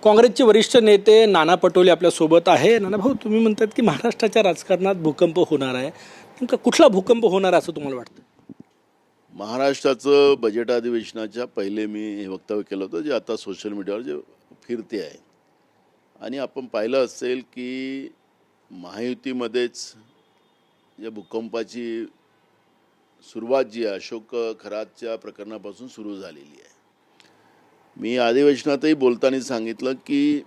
काँग्रेसचे वरिष्ठ नेते नाना पटोले आपल्यासोबत आहे. नाना भाऊ, तुम्ही म्हणतात की महाराष्ट्राच्या राजकारणात भूकंप होणार आहे. नेमका कुठला भूकंप होणार असं तुम्हाला वाटतं? महाराष्ट्राचं बजेट अधिवेशनाच्या पहिले मी हे वक्तव्य केलं होतं, जे आता सोशल मीडियावर जे फिरते आहे. आणि आपण पाहिलं असेल की महायुतीमध्येच या भूकंपाची सुरुवात जी आहे अशोक खरातच्या प्रकरणापासून सुरू झालेली आहे. मी अधिवेशनातही बोलताना सांगितलं की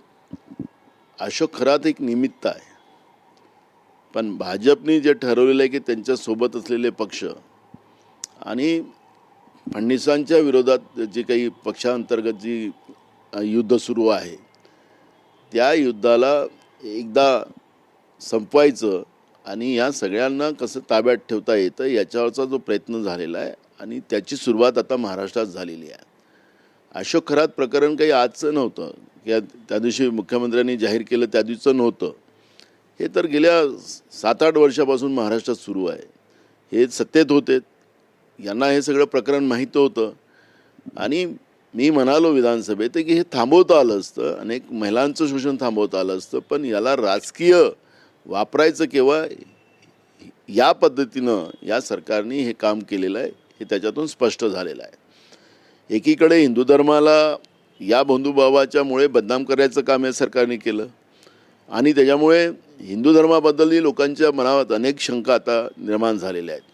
अशोक खरात एक निमित्त आहे, पण भाजपने जे ठरवलेलं आहे की त्यांच्यासोबत असलेले पक्ष आणि फडणवीसांच्या विरोधात जे काही पक्षांतर्गत जी युद्ध सुरू आहे, त्या युद्धाला एकदा संपवायचं आणि या सगळ्यांना कसं ताब्यात ठेवता येतं याच्यावरचा जो प्रयत्न झालेला आहे आणि त्याची सुरुवात आता महाराष्ट्रात झालेली आहे. अशोक खरात प्रकरण काही आजचं नव्हतं, की त्या दिवशी मुख्यमंत्र्यांनी जाहीर केलं त्या दिवशीचं नव्हतं. हे तर गेल्या 7-8 वर्षापासून महाराष्ट्रात सुरू आहे. हे सत्तेत होते, यांना हे सगळं प्रकरण माहीत होतं. आणि मी म्हणालो विधानसभेत की हे थांबवता आलं असतं, अनेक महिलांचं शोषण थांबवता आलं असतं, पण याला राजकीय वापरायचं केव्हा, या पद्धतीनं या सरकारने हे काम केलेलं आहे हे त्याच्यातून स्पष्ट झालेलं आहे. एकीकडे हिंदू धर्माला या बंधुभावाच्यामुळे बदनाम करायचं काम या सरकारने केलं आणि त्याच्यामुळे हिंदू धर्माबद्दलही लोकांच्या मनात अनेक शंका आता निर्माण झालेल्या आहेत.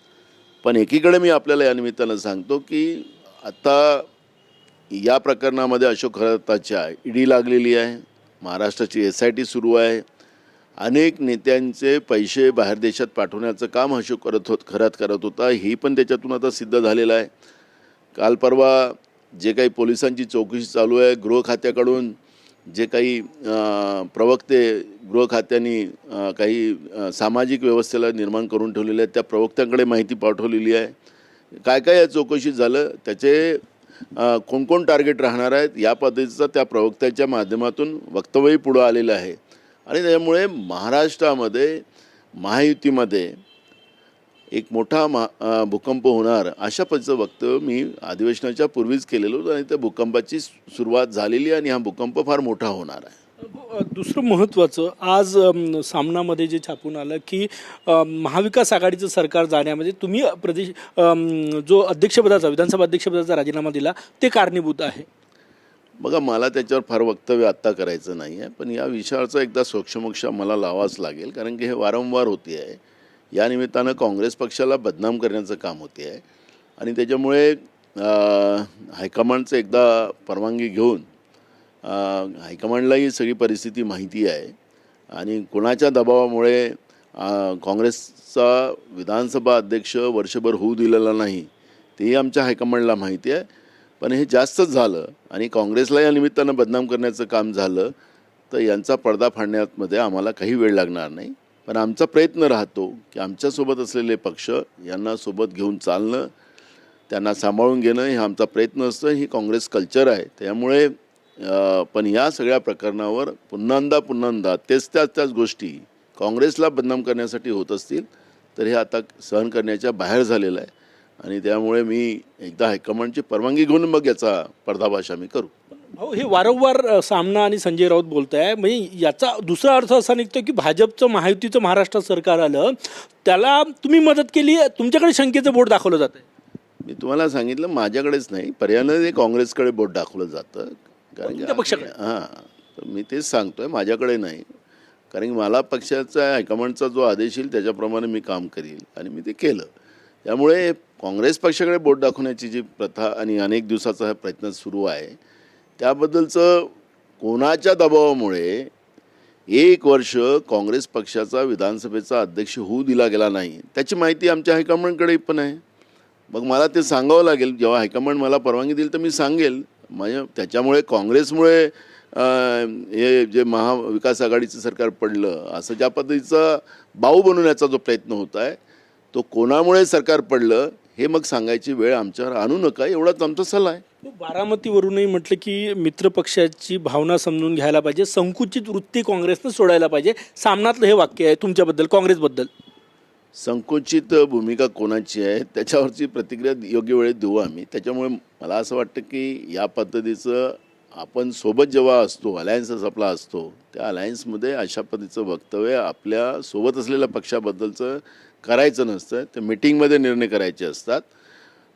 पण एकीकडे मी आपल्याला या निमित्तानं सांगतो की आता या प्रकरणामध्ये अशोक खराताच्या ईडी लागलेली आहे, महाराष्ट्राची SIT सुरू आहे. अनेक नेत्यांचे पैसे बाहेर देशात पाठवण्याचं काम अशोक खरात करत होता, हे पण त्याच्यातून आता सिद्ध झालेलं आहे. काल परवा जे काही पोलिसांची चौकशी चालू आहे, गृह खात्याकडून जे काही प्रवक्ते गृह खात्याने काही सामाजिक व्यवस्थेला निर्माण करून ठेवलेले आहेत, त्या प्रवक्त्यांकडे माहिती पाठवलेली आहे. काय काय या चौकशीत झालं, त्याचे कोण टार्गेट राहणार आहेत या पद्धतीचं त्या प्रवक्त्याच्या माध्यमातून वक्तव्यही पुढं आलेलं आहे. आणि त्यामुळे महाराष्ट्रामध्ये महायुतीमध्ये एक मोठा भूकंप होणार अशा पद्धतीचं वक्तव्य मी अधिवेशनाच्या पूर्वीच केलेलं होतं आणि त्या भूकंपाची सुरुवात झालेली आहे आणि हा भूकंप फार मोठा होणार आहे. दुसरं महत्त्वाचं, आज सामनामध्ये जे छापून आलं की महाविकास आघाडीचं सरकार जाण्यामध्ये तुम्ही जो अध्यक्षपदाचा विधानसभा अध्यक्षपदाचा राजीनामा दिला ते कारणीभूत आहे. बघा, मला त्याच्यावर फार वक्तव्य आत्ता करायचं नाही आहे, पण या विषयाचा एकदा सोक्षमोक्ष मला लावाच लागेल, कारण की हे वारंवार होते आहे. या निमित्तानं काँग्रेस पक्षाला बदनाम करण्याचं काम होते आहे आणि त्याच्यामुळे हायकमांडचं एकदा परवानगी घेऊन, हायकमांडलाही सगळी परिस्थिती माहिती आहे आणि कोणाच्या दबावामुळे काँग्रेसचा विधानसभा अध्यक्ष वर्षभर होऊ दिलेला नाही तेही आमच्या हायकमांडला माहिती आहे. पण हे जास्तच झालं आणि काँग्रेसला या निमित्तानं बदनाम करण्याचं काम झालं तर यांचा पडदा फाडण्यामध्ये आम्हाला काही वेळ लागणार नाही. पण आमचा प्रयत्न राहतो की आमच्यासोबत असलेले पक्ष यांना सोबत घेऊन चालणं, त्यांना सांभाळून घेणं हे आमचा प्रयत्न असतं. ही काँग्रेस कल्चर आहे. त्यामुळे पण या सगळ्या प्रकरणावर पुन्हा त्याच गोष्टी काँग्रेसला बदनाम करण्यासाठी होत असतील तर हे आता सहन करण्याच्या बाहेर झालेलं आहे आणि त्यामुळे मी एकदा हायकमांडची परवानगी घेऊन मग याचा पर्दाफाश आम्ही करू. हो, हे वारंवार सामना आणि संजय राऊत बोलत आहे, म्हणजे याचा दुसरा अर्थ असा निघतो की भाजपचं महायुतीचं महाराष्ट्रात सरकार आलं त्याला तुम्ही मदत केली, तुमच्याकडे शंकेचं बोट दाखवलं जातं. मी तुम्हाला सांगितलं, माझ्याकडेच नाही, पर्यायाने काँग्रेसकडे बोट दाखवलं जातं. कारण की पक्षाकडे तर मी तेच सांगतोय, माझ्याकडे नाही, कारण की मला पक्षाचा हायकमांडचा जो आदेश येईल त्याच्याप्रमाणे मी काम करील आणि मी ते केलं. त्यामुळे काँग्रेस पक्षाकडे बोट दाखवण्याची जी प्रथा आणि अनेक दिवसाचा हा प्रयत्न सुरू आहे त्याबद्दलचं कोणाच्या दबावामुळे 1 वर्ष काँग्रेस पक्षाचा विधानसभेचा अध्यक्ष होऊ दिला गेला नाही त्याची माहिती आमच्या हायकमांडकडे पण आहे. मग मला ते सांगावं लागेल, जेव्हा हायकमांड मला परवानगी देईल तर मी सांगेल. म्हणजे त्याच्यामुळे काँग्रेसमुळे हे जे महाविकास आघाडीचं सरकार पडलं असं ज्या पद्धतीचा बाऊ बनवण्याचा जो प्रयत्न होत आहे तो कोणामुळे सरकार पडलं हे मग सांगायची वेळ आमच्यावर आणू नका, एवढाच आमचा सल्ला आहे. बारामतीवरूनही म्हटलं की मित्रपक्षाची भावना समजून घ्यायला पाहिजे, संकुचित वृत्ती काँग्रेसनं सोडायला पाहिजे. सामनातलं हे वाक्य आहे तुमच्याबद्दल, काँग्रेसबद्दल. संकुचित भूमिका कोणाची आहे त्याच्यावरची प्रतिक्रिया योग्य वेळेत देऊ आम्ही. त्याच्यामुळे मला असं वाटतं की या पद्धतीचं आपण सोबत जेव्हा असतो, अलायन्सच आपला असतो, त्या अलायन्समध्ये अशा पद्धतीचं वक्तव्य आपल्या सोबत असलेल्या पक्षाबद्दलचं करायचं नसतं. ते मीटिंगमध्ये निर्णय करायचे असतात.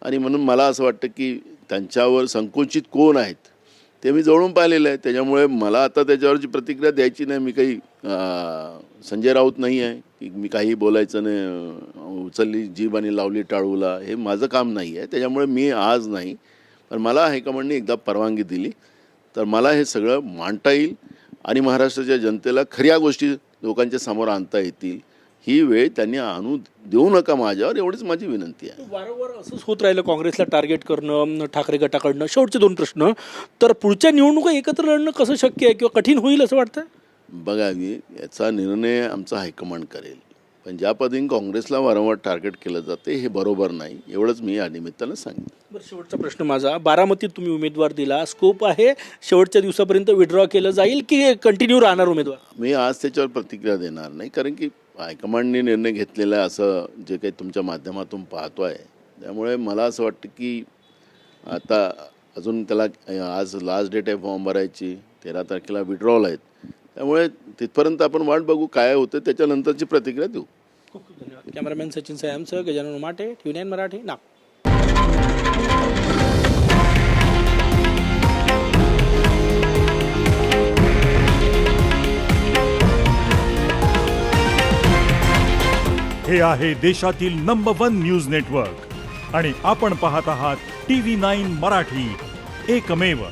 आणि म्हणून मला असं वाटतं की त्यांच्यावर संकुचित कोण आहेत ते मी जवळून पाहिलेलं आहे. त्याच्यामुळे मला आता त्याच्यावरची प्रतिक्रिया द्यायची नाही. मी काही संजय राऊत नाही आहे की मी काही बोलायचं नाही, उचलली जीभ आणि लावली टाळूला, हे माझं काम नाही आहे. त्याच्यामुळे मी आज नाही, पण मला हायकमांडने एकदा परवानगी दिली तर मला हे सगळं मांडता येईल आणि महाराष्ट्राच्या जनतेला खऱ्या गोष्टी लोकांच्या समोर आणता येतील. ही वेळ त्यांनी आणू देऊ नका माझ्यावर, एवढीच माझी विनंती आहे. वारंवार असंच होत राहिलं, काँग्रेसला टार्गेट करणं ठाकरे गटाकडनं. शेवटचे 2 प्रश्न, तर पुढच्या निवडणुका एकत्र लढणं कसं शक्य आहे किंवा कठीण होईल असं वाटतं? बघा, मी याचा निर्णय आमचा हायकमांड करेल, पण ज्या पद्धतीने काँग्रेसला वारंवार टार्गेट केलं जाते हे बरोबर नाही, एवढंच मी या निमित्तानं सांगितलं. बरं, शेवटचा प्रश्न माझा, बारामतीत तुम्ही उमेदवार दिला, स्कोप आहे शेवटच्या दिवसापर्यंत विड्रॉ केलं जाईल की कंटिन्यू राहणार उमेदवार? मी आज त्याच्यावर प्रतिक्रिया देणार नाही, कारण की हायकमांडने निर्णय घेतलेला आहे असं जे काही तुमच्या माध्यमातून पाहतो आहे. त्यामुळे मला असं वाटतं की आता अजून त्याला आज लास्ट डेट आहे फॉर्म भरायची, 13 तारखेला विड्रॉल आहेत. त्यामुळे तिथपर्यंत आपण वाट बघू काय होतं, त्याच्यानंतरची प्रतिक्रिया देऊ. खूप खूप धन्यवाद. कॅमेरामॅन सचिन सायांसह गजानन माटे, TVNN मराठी, नागपूर. हे आहे देशातील नंबर 1 न्यूज नेटवर्क आणि आपण पाहत आहात TV9 मराठी, एकमेव.